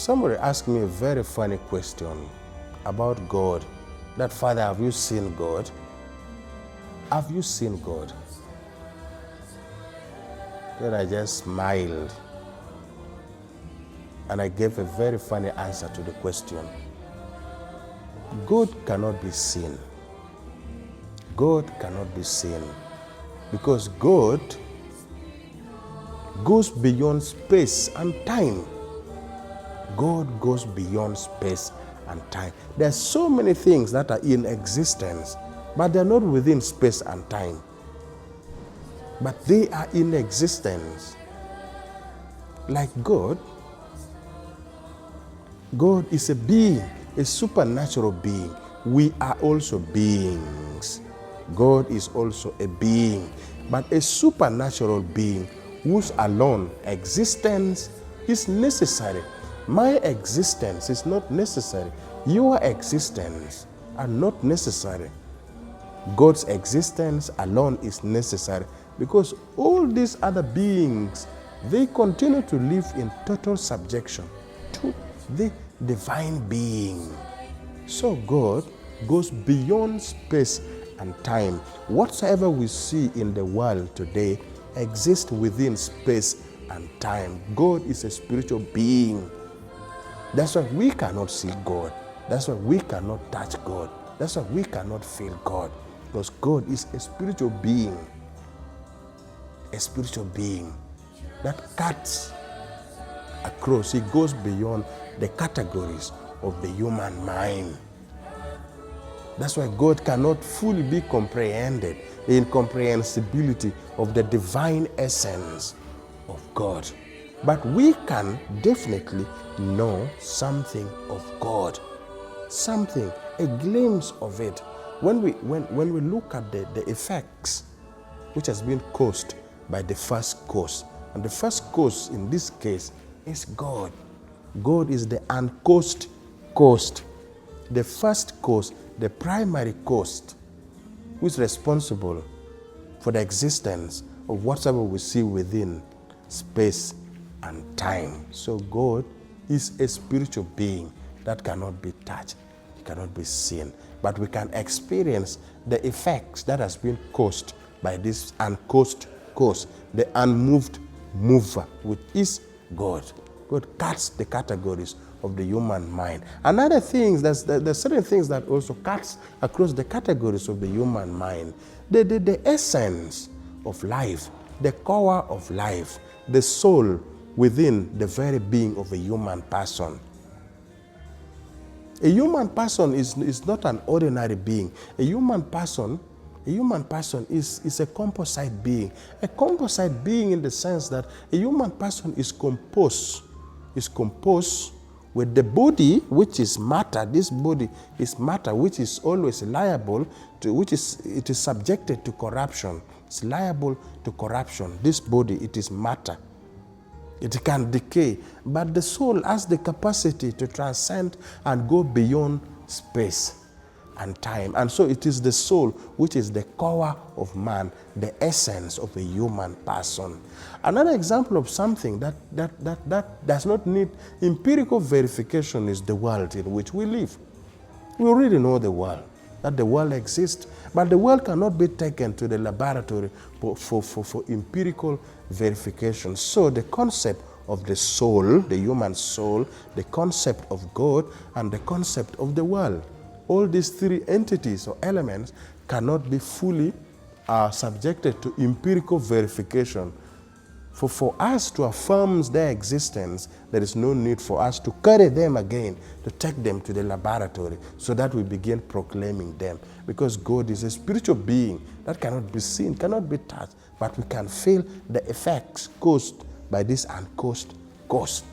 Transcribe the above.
Somebody asked me a very funny question about God. That, Father, have you seen God? Have you seen God? Then I just smiled and I gave a very funny answer to the question. God cannot be seen. God cannot be seen because God goes beyond space and time. God goes beyond space and time. There are so many things that are in existence, but they're not within space and time. But they are in existence. Like God, God is a being, a supernatural being. We are also beings. God is also a being, but a supernatural being whose alone existence is necessary. My existence is not necessary. Your existence are not necessary. God's existence alone is necessary because all these other beings, they continue to live in total subjection to the divine being. So God goes beyond space and time. Whatsoever we see in the world today exists within space and time. God is a spiritual being. That's why we cannot see God. That's why we cannot touch God. That's why we cannot feel God. Because God is a spiritual being. A spiritual being that cuts across. He goes beyond the categories of the human mind. That's why God cannot fully be comprehended. The incomprehensibility of the divine essence of God. But we can definitely know something of God. Something, a glimpse of it. When we look at the effects which has been caused by the first cause. And the first cause in this case is God. God is the uncaused cause. The first cause, the primary cause, who is responsible for the existence of whatever we see within space and time. So God is a spiritual being that cannot be touched, cannot be seen. But we can experience the effects that has been caused by this uncaused cause, the unmoved mover, which is God. God cuts the categories of the human mind. Another thing, there's certain things that also cuts across the categories of the human mind. The essence of life, the core of life, the soul within the very being of a human person. A human person is not an ordinary being. A human person is a composite being. A composite being in the sense that a human person is composed with the body, which is matter. This body is matter, which is always liable to, it is subjected to corruption. It's liable to corruption. This body, it is matter. It can decay, but the soul has the capacity to transcend and go beyond space and time. And so it is the soul which is the core of man, the essence of a human person. Another example of something that does not need empirical verification is the world in which we live. We already know the world, that the world exists, but the world cannot be taken to the laboratory for empirical verification. So the concept of the soul, the human soul, the concept of God, and the concept of the world, all these three entities or elements cannot be fully subjected to empirical verification. For us to affirm their existence, there is no need for us to carry them again, to take them to the laboratory so that we begin proclaiming them. Because God is a spiritual being that cannot be seen, cannot be touched, but we can feel the effects caused by this uncaused cause.